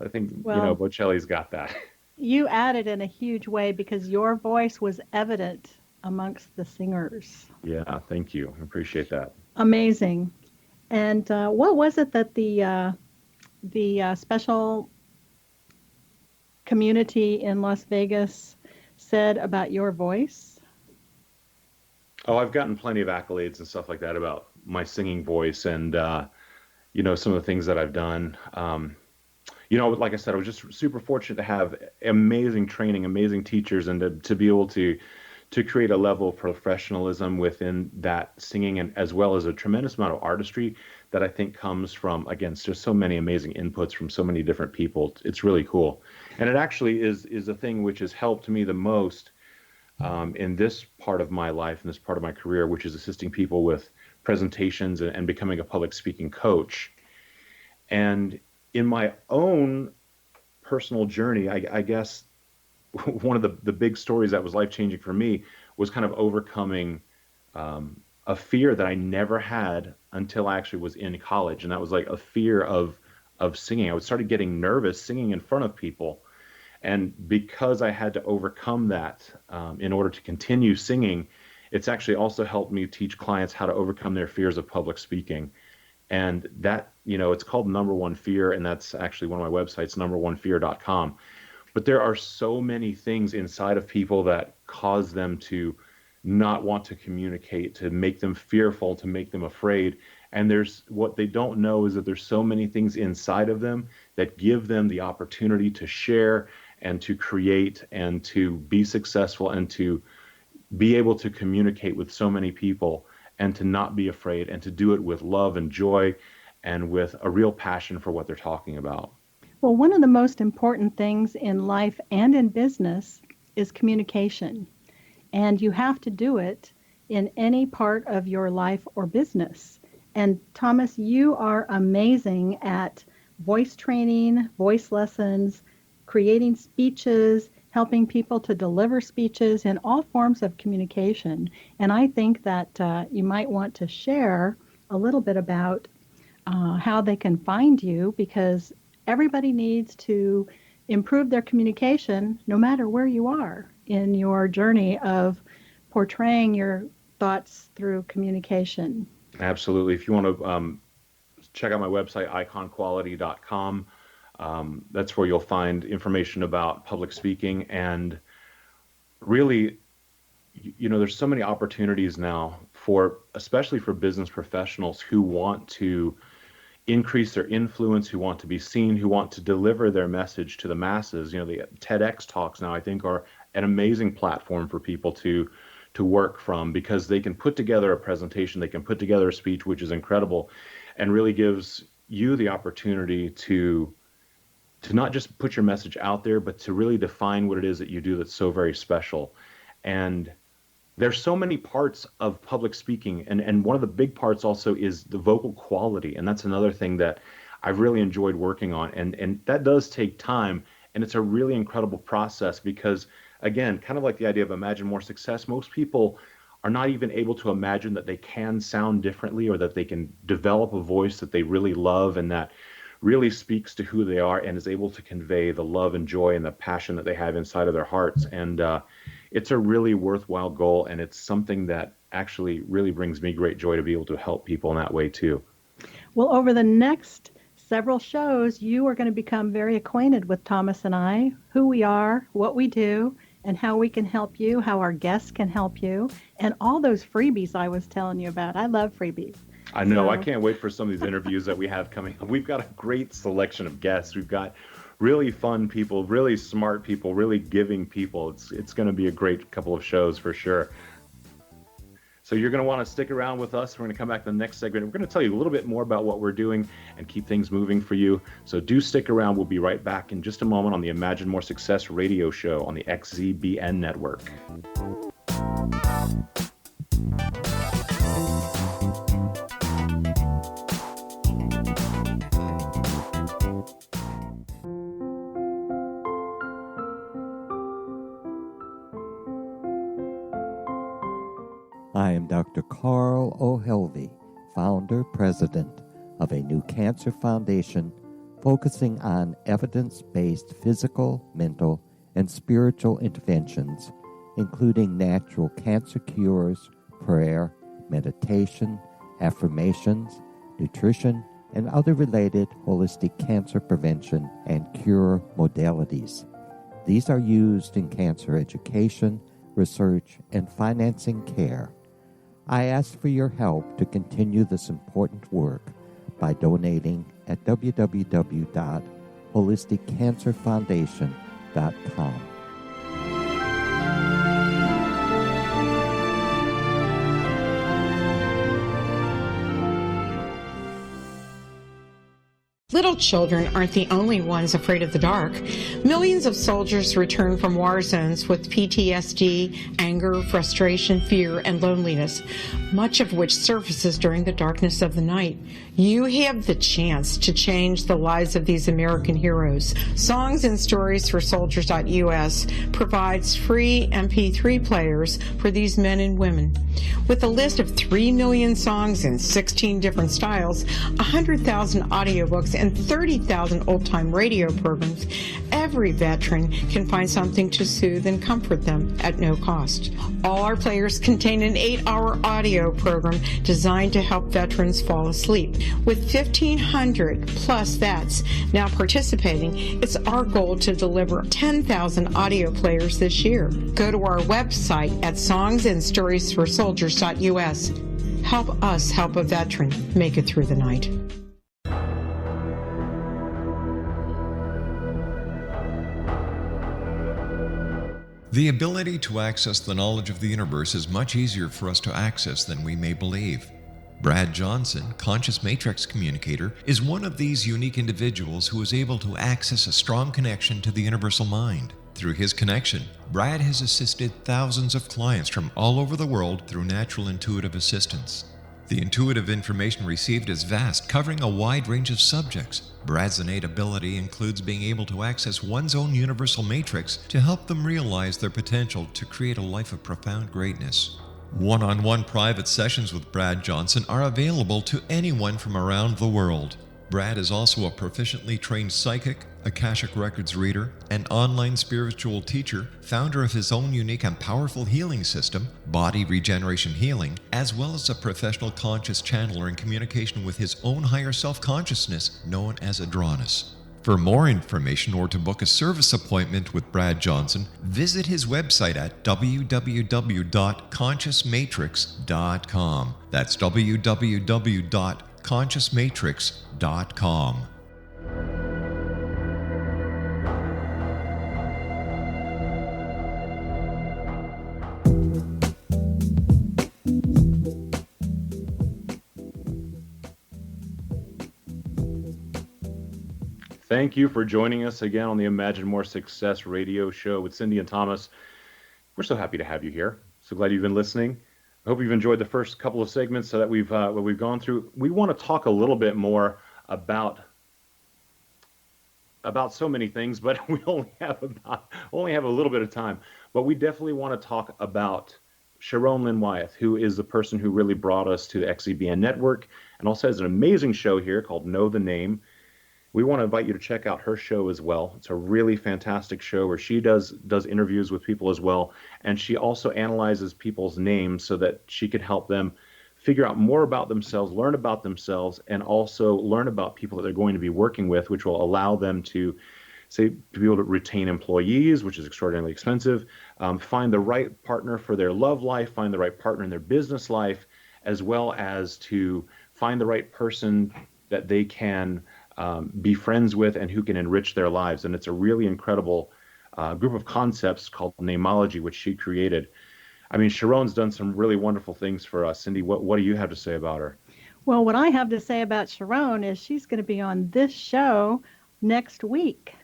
I think, Well, Bocelli's got that. you added in a huge way because your voice was evident amongst the singers. Yeah, thank you. I appreciate that. Amazing. And what was it that the special community in Las Vegas said about your voice? Oh, I've gotten plenty of accolades and stuff like that about my singing voice and, some of the things that I've done. Like I said, I was just super fortunate to have amazing training, amazing teachers, and to be able to create a level of professionalism within that singing, and as well as a tremendous amount of artistry that I think comes from, again, just so many amazing inputs from so many different people. It's really cool. And it actually is a thing which has helped me the most in this part of my life, in this part of my career, which is assisting people with presentations and becoming a public speaking coach. And in my own personal journey, I guess one of the big stories that was life-changing for me was kind of overcoming a fear that I never had until I actually was in college. And that was like a fear of singing. I started getting nervous singing in front of people. And because I had to overcome that in order to continue singing, it's actually also helped me teach clients how to overcome their fears of public speaking. And that, it's called Number One Fear, and that's actually one of my websites, numberonefear.com. But there are so many things inside of people that cause them to not want to communicate, to make them fearful, to make them afraid. And what they don't know is that there's so many things inside of them that give them the opportunity to share and to create and to be successful and to be able to communicate with so many people, and to not be afraid, and to do it with love and joy and with a real passion for what they're talking about. Well, one of the most important things in life and in business is communication. And you have to do it in any part of your life or business. And Thomas, you are amazing at voice training, voice lessons, creating speeches, helping people to deliver speeches in all forms of communication. And I think that you might want to share a little bit about how they can find you, because everybody needs to improve their communication no matter where you are in your journey of portraying your thoughts through communication. Absolutely. If you want to check out my website, iconquality.com, that's where you'll find information about public speaking. And really, there's so many opportunities now especially for business professionals who want to increase their influence, who want to be seen, who want to deliver their message to the masses. The TEDx talks now, I think, are an amazing platform for people to work from, because they can put together a presentation, they can put together a speech, which is incredible, and really gives you the opportunity to not just put your message out there, but to really define what it is that you do that's so very special. And there's so many parts of public speaking, and one of the big parts also is the vocal quality, and that's another thing that I've really enjoyed working on, and that does take time, and it's a really incredible process, because again, kind of like the idea of imagine more success, most people are not even able to imagine that they can sound differently, or that they can develop a voice that they really love and that really speaks to who they are and is able to convey the love and joy and the passion that they have inside of their hearts. And it's a really worthwhile goal, and it's something that actually really brings me great joy to be able to help people in that way too. Well, over the next several shows, you are going to become very acquainted with Thomas and I, who we are, what we do, and how we can help you, how our guests can help you, and all those freebies I was telling you about. I love freebies. I know. I can't wait for some of these interviews that we have coming up. We've got a great selection of guests. We've got really fun people, really smart people, really giving people. It's going to be a great couple of shows for sure. So you're going to want to stick around with us. We're going to come back to the next segment. We're going to tell you a little bit more about what we're doing and keep things moving for you. So do stick around. We'll be right back in just a moment on the Imagine More Success radio show on the XZBN network. I am Dr. Carl O'Helvey, founder, president of a new cancer foundation focusing on evidence-based physical, mental, and spiritual interventions, including natural cancer cures, prayer, meditation, affirmations, nutrition, and other related holistic cancer prevention and cure modalities. These are used in cancer education, research, and financing care. I ask for your help to continue this important work by donating at www.holisticcancerfoundation.com. Little children aren't the only ones afraid of the dark. Millions of soldiers return from war zones with PTSD, anger, frustration, fear, and loneliness, much of which surfaces during the darkness of the night. You have the chance to change the lives of these American heroes. Songs and Stories for Soldiers.us provides free MP3 players for these men and women. With a list of 3 million songs in 16 different styles, 100,000 audiobooks, and 30,000 old-time radio programs, every veteran can find something to soothe and comfort them at no cost. All our players contain an 8-hour audio program designed to help veterans fall asleep. With 1,500 plus vets now participating, it's our goal to deliver 10,000 audio players this year. Go to our website at songsandstoriesforsoldiers.us. Help us help a veteran make it through the night. The ability to access the knowledge of the universe is much easier for us to access than we may believe. Brad Johnson, Conscious Matrix Communicator, is one of these unique individuals who is able to access a strong connection to the universal mind. Through his connection, Brad has assisted thousands of clients from all over the world through natural intuitive assistance. The intuitive information received is vast, covering a wide range of subjects. Brad's innate ability includes being able to access one's own universal matrix to help them realize their potential to create a life of profound greatness. One-on-one private sessions with Brad Johnson are available to anyone from around the world. Brad is also a proficiently trained psychic, Akashic Records reader, an online spiritual teacher, founder of his own unique and powerful healing system, Body Regeneration Healing, as well as a professional conscious channeler in communication with his own higher self-consciousness known as Adronis. For more information or to book a service appointment with Brad Johnson, visit his website at www.consciousmatrix.com. That's www.consciousmatrix.com. Thank you for joining us again on the Imagine More Success radio show with Syndee and Thomas. We're so happy to have you here. So glad you've been listening. I hope you've enjoyed the first couple of segments that we've gone through. We want to talk a little bit more about so many things, but we only have a little bit of time. But we definitely want to talk about Sharon Lynn Wyeth, who is the person who really brought us to the XEBN network, and also has an amazing show here called Know the Name. We want to invite you to check out her show as well. It's a really fantastic show where she does interviews with people as well, and she also analyzes people's names so that she could help them figure out more about themselves, learn about themselves, and also learn about people that they're going to be working with, which will allow them to be able to retain employees, which is extraordinarily expensive, find the right partner for their love life, find the right partner in their business life, as well as to find the right person that they can be friends with and who can enrich their lives. And it's a really incredible group of concepts called Namology, which she created. I mean, Sharon's done some really wonderful things for us. Syndee, what do you have to say about her? Well, what I have to say about Sharon is she's going to be on this show next week.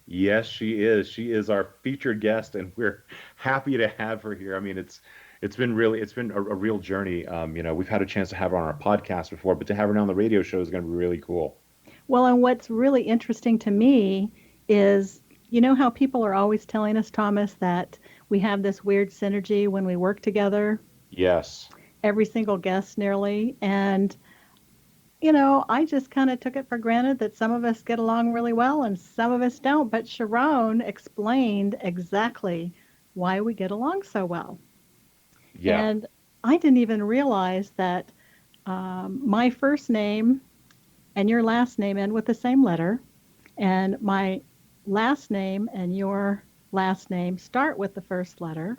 Yes, she is. She is our featured guest, and we're happy to have her here. I mean, it's been a real journey. We've had a chance to have her on our podcast before, but to have her now on the radio show is going to be really cool. Well, and what's really interesting to me is, you know how people are always telling us, Thomas, that we have this weird synergy when we work together? Yes. Every single guest nearly. And, I just kind of took it for granted that some of us get along really well and some of us don't. But Sharon explained exactly why we get along so well. Yeah. And I didn't even realize that my first name and your last name end with the same letter, and my last name and your last name start with the first letter,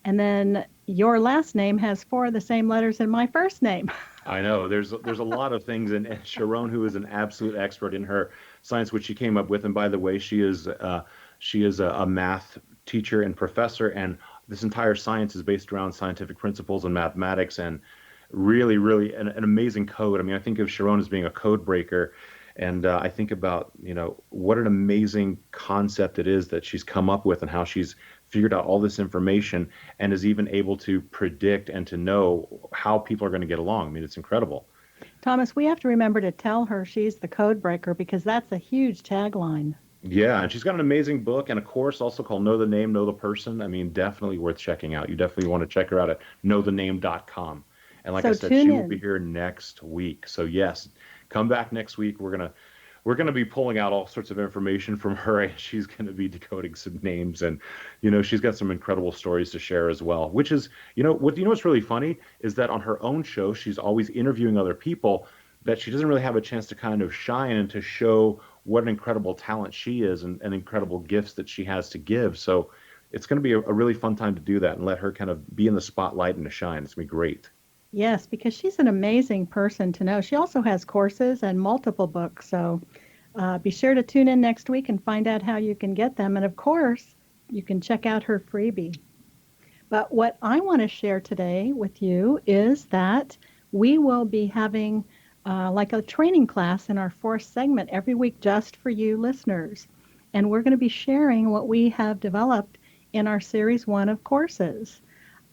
and then your last name has 4 of the same letters in my first name. I know there's a lot of things, and Sharon, who is an absolute expert in her science, which she came up with, and by the way, she is a math teacher and professor, and this entire science is based around scientific principles and mathematics, and really, really an amazing code. I mean, I think of Sharon as being a code breaker, and I think about, what an amazing concept it is that she's come up with and how she's figured out all this information and is even able to predict and to know how people are going to get along. I mean, it's incredible. Thomas, we have to remember to tell her she's the code breaker because that's a huge tagline. Yeah, and she's got an amazing book and a course also called Know the Name, Know the Person. I mean, definitely worth checking out. You definitely want to check her out at knowthename.com. And like I said, she will be here next week. So yes, come back next week. We're gonna be pulling out all sorts of information from her, and she's gonna be decoding some names, and she's got some incredible stories to share as well. Which is what's really funny is that on her own show, she's always interviewing other people that she doesn't really have a chance to kind of shine and to show what an incredible talent she is and incredible gifts that she has to give. So it's going to be a really fun time to do that and let her kind of be in the spotlight and to shine. It's going to be great. Yes, because she's an amazing person to know. She also has courses and multiple books. So be sure to tune in next week and find out how you can get them. And of course, you can check out her freebie. But what I want to share today with you is that we will be having like a training class in our 4th segment every week just for you listeners. And we're going to be sharing what we have developed in our Series 1 of courses.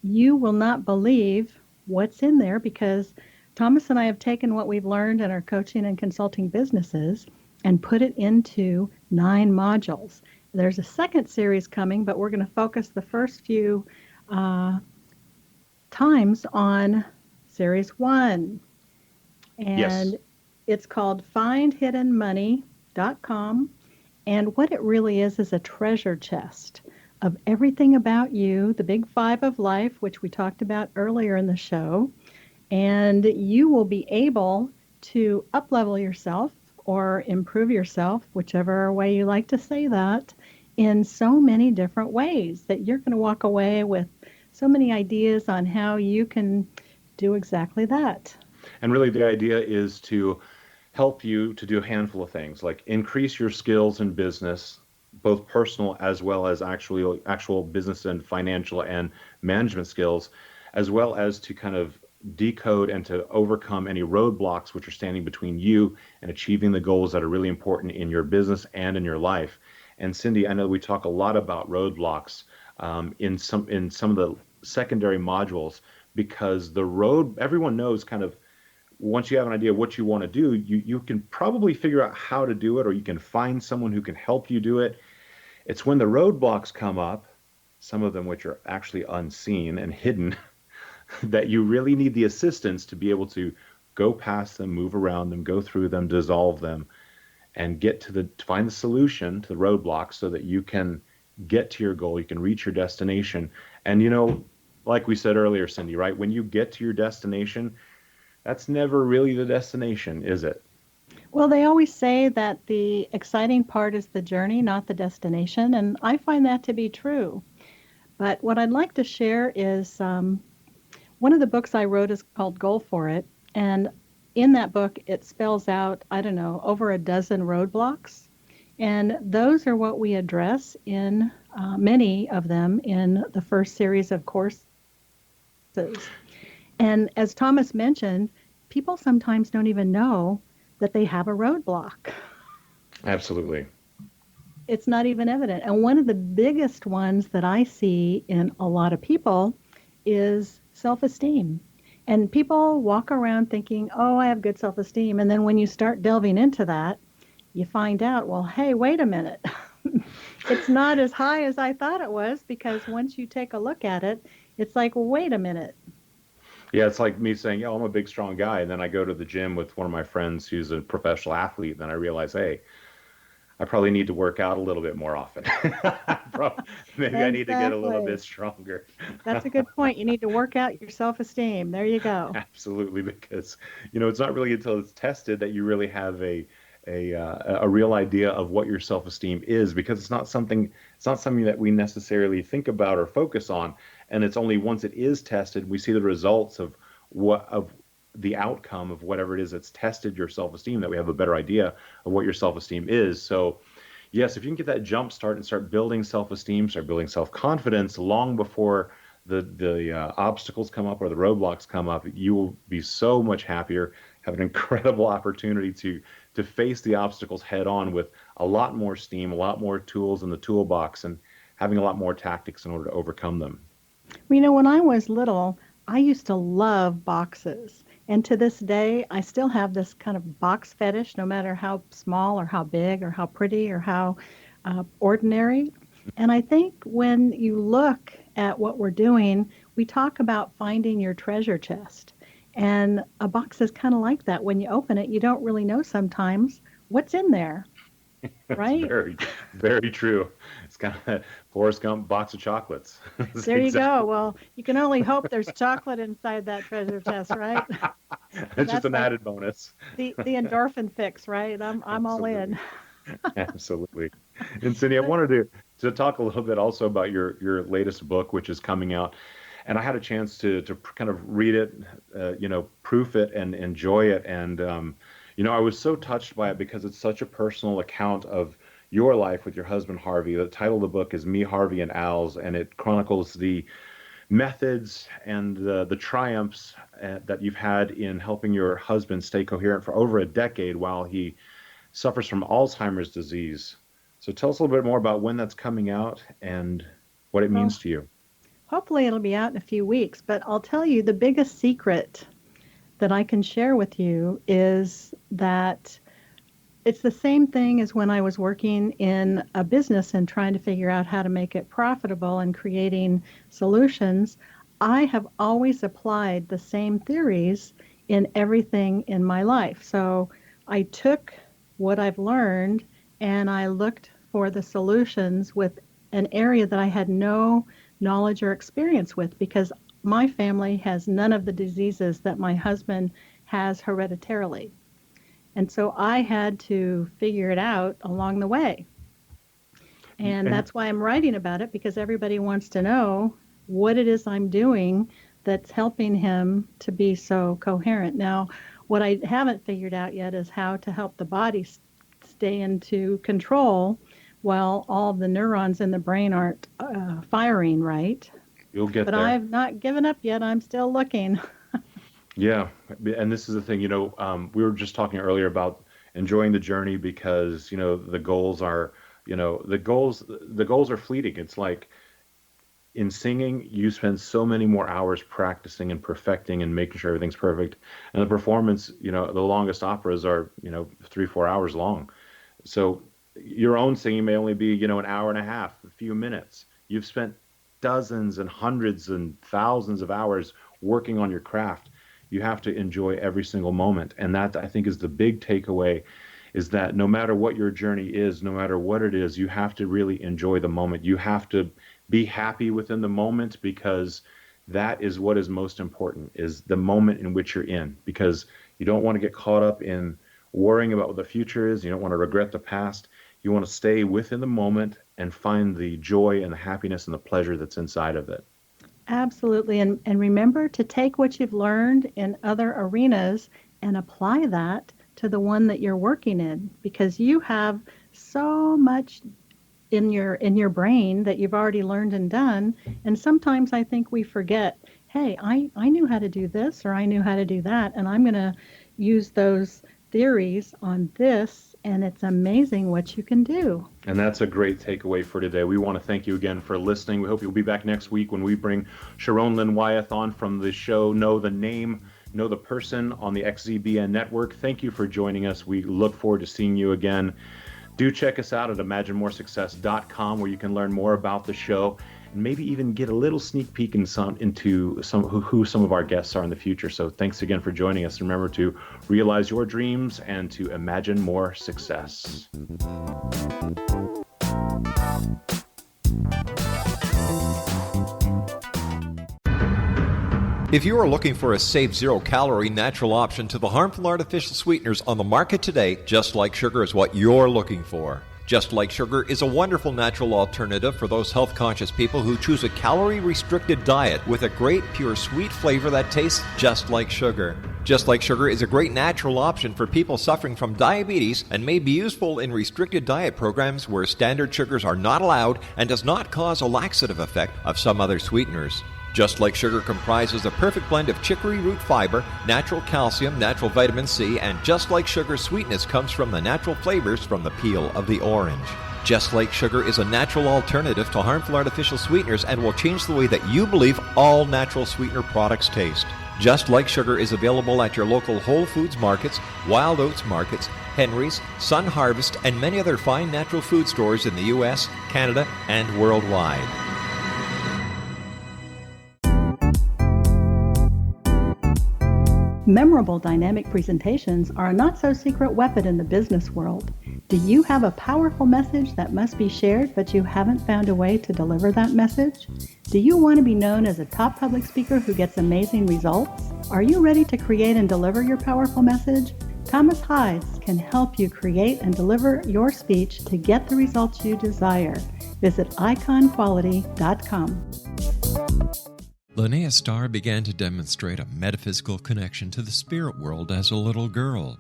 You will not believe what's in there, because Thomas and I have taken what we've learned in our coaching and consulting businesses and put it into 9 modules. There's a second series coming, but we're going to focus the first few times on series 1. And Yes. it's called findhiddenmoney.com. And what it really is a treasure chest of everything about you, the big 5 of life, which we talked about earlier in the show. And you will be able to up-level yourself or improve yourself, whichever way you like to say that, in so many different ways that you're going to walk away with so many ideas on how you can do exactly that. And really the idea is to help you to do a handful of things, like increase your skills in business, both personal as well as actual business and financial and management skills, as well as to kind of decode and to overcome any roadblocks which are standing between you and achieving the goals that are really important in your business and in your life. And Syndee, I know we talk a lot about roadblocks in some of the secondary modules, because everyone knows kind of, once you have an idea of what you want to do, you can probably figure out how to do it, or you can find someone who can help you do it. It's when the roadblocks come up, some of them which are actually unseen and hidden, that you really need the assistance to be able to go past them, move around them, go through them, dissolve them, and get to find the solution to the roadblocks so that you can get to your goal, you can reach your destination. And like we said earlier, Syndee, right? When you get to your destination, that's never really the destination, is it? Well, they always say that the exciting part is the journey, not the destination, and I find that to be true. But what I'd like to share is one of the books I wrote is called Goal For It, and in that book it spells out, I don't know, over a dozen roadblocks, and those are what we address in many of them in the first series of courses. And as Thomas mentioned, people sometimes don't even know that they have a roadblock. Absolutely. It's not even evident. And one of the biggest ones that I see in a lot of people is self-esteem. And people walk around thinking, oh, I have good self-esteem. And then when you start delving into that, you find out, well, hey, wait a minute. It's not as high as I thought it was, because once you take a look at it, it's like, well, wait a minute. Yeah, it's like me saying, I'm a big, strong guy. And then I go to the gym with one of my friends who's a professional athlete. And then I realize, hey, I probably need to work out a little bit more often. Maybe I need to get a little bit stronger. That's a good point. You need to work out your self-esteem. There you go. Absolutely, because it's not really until it's tested that you really have a real idea of what your self-esteem is, because it's not something that we necessarily think about or focus on. And it's only once it is tested, we see the results of the outcome of whatever it is that's tested your self-esteem, that we have a better idea of what your self-esteem is. So yes, if you can get that jump start and start building self-esteem, start building self-confidence long before the obstacles come up or the roadblocks come up, you will be so much happier, have an incredible opportunity to face the obstacles head on with a lot more steam, a lot more tools in the toolbox, and having a lot more tactics in order to overcome them. Well, when I was little, I used to love boxes. And to this day, I still have this kind of box fetish, no matter how small or how big or how pretty or how ordinary. And I think when you look at what we're doing, we talk about finding your treasure chest. And a box is kind of like that. When you open it, you don't really know sometimes what's in there. Right? It's very, very true. It's kind of Forrest Gump box of chocolates. There you go. Well, you can only hope there's chocolate inside that treasure chest, right? It's just an added bonus. The endorphin fix, right? I'm all in. Absolutely. And Syndee, I wanted to talk a little bit also about your latest book, which is coming out. And I had a chance to kind of read it, proof it and enjoy it. And, I was so touched by it because it's such a personal account of your life with your husband, Harvey. The title of the book is Me, Harvey, and Al's, and it chronicles the methods and the triumphs that you've had in helping your husband stay coherent for over a decade while he suffers from Alzheimer's disease. So tell us a little bit more about when that's coming out and what it means to you. hopefully it'll be out in a few weeks. But I'll tell you the biggest secret that I can share with you is that it's the same thing as when I was working in a business and trying to figure out how to make it profitable and creating solutions. I have always applied the same theories in everything in my life. So I took what I've learned and I looked for the solutions with an area that I had no knowledge or experience with, because my family has none of the diseases that my husband has hereditarily. And so I had to figure it out along the way. And that's why I'm writing about it, because everybody wants to know what it is I'm doing that's helping him to be so coherent. Now, what I haven't figured out yet is how to help the body stay into control while all the neurons in the brain aren't firing right. You'll get there. But I've not given up yet. I'm still looking. Yeah, and this is the thing, we were just talking earlier about enjoying the journey, because, the goals are, the goals are fleeting. It's like in singing, you spend so many more hours practicing and perfecting and making sure everything's perfect. And the performance, the longest operas are, 3-4 hours long. So your own singing may only be, an hour and a half, a few minutes. You've spent dozens and hundreds and thousands of hours working on your craft. You have to enjoy every single moment. And that, I think, is the big takeaway, is that no matter what your journey is, no matter what it is, you have to really enjoy the moment. You have to be happy within the moment, because that is what is most important, is the moment in which you're in, because you don't want to get caught up in worrying about what the future is. You don't want to regret the past. You want to stay within the moment and find the joy and the happiness and the pleasure that's inside of it. Absolutely. And remember to take what you've learned in other arenas and apply that to the one that you're working in, because you have so much in your brain that you've already learned and done. And sometimes I think we forget, hey, I knew how to do this, or I knew how to do that, and I'm going to use those theories on this, and it's amazing what you can do. And that's a great takeaway for today. We want to thank you again for listening. We hope you'll be back next week when we bring Sharon Lynn Wyeth on from the show Know the Name, Know the Person on the XZBN network. Thank you for joining us. We look forward to seeing you again. Do check us out at imaginemoresuccess.com, where you can learn more about the show and maybe even get a little sneak peek into who some of our guests are in the future. So thanks again for joining us. Remember to realize your dreams and to imagine more success. If you are looking for a safe, zero-calorie, natural option to the harmful artificial sweeteners on the market today, Just Like Sugar is what you're looking for. Just Like Sugar is a wonderful natural alternative for those health-conscious people who choose a calorie-restricted diet with a great, pure, sweet flavor that tastes just like sugar. Just Like Sugar is a great natural option for people suffering from diabetes and may be useful in restricted diet programs where standard sugars are not allowed and does not cause a laxative effect of some other sweeteners. Just Like Sugar comprises a perfect blend of chicory root fiber, natural calcium, natural vitamin C, and Just Like Sugar's sweetness comes from the natural flavors from the peel of the orange. Just Like Sugar is a natural alternative to harmful artificial sweeteners and will change the way that you believe all natural sweetener products taste. Just Like Sugar is available at your local Whole Foods markets, Wild Oats markets, Henry's, Sun Harvest, and many other fine natural food stores in the U.S., Canada, and worldwide. Memorable dynamic presentations are a not-so-secret weapon in the business world. Do you have a powerful message that must be shared, but you haven't found a way to deliver that message? Do you want to be known as a top public speaker who gets amazing results? Are you ready to create and deliver your powerful message? Thomas Hydes can help you create and deliver your speech to get the results you desire. Visit iconquality.com. Linnea Starr began to demonstrate a metaphysical connection to the spirit world as a little girl.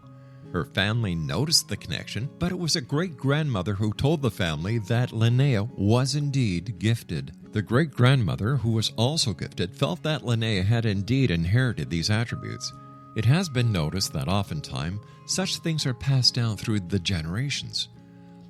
Her family noticed the connection, but it was a great-grandmother who told the family that Linnea was indeed gifted. The great-grandmother, who was also gifted, felt that Linnea had indeed inherited these attributes. It has been noticed that oftentimes such things are passed down through the generations.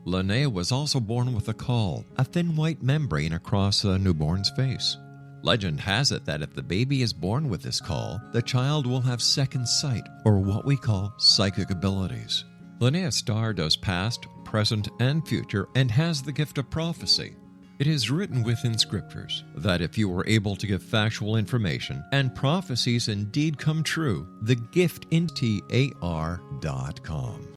Linnea was also born with a caul, a thin white membrane across a newborn's face. Legend has it that if the baby is born with this call, the child will have second sight, or what we call psychic abilities. Linnea's star does past, present, and future, and has the gift of prophecy. It is written within scriptures that if you are able to give factual information and prophecies indeed come true, the gift in TAR.com.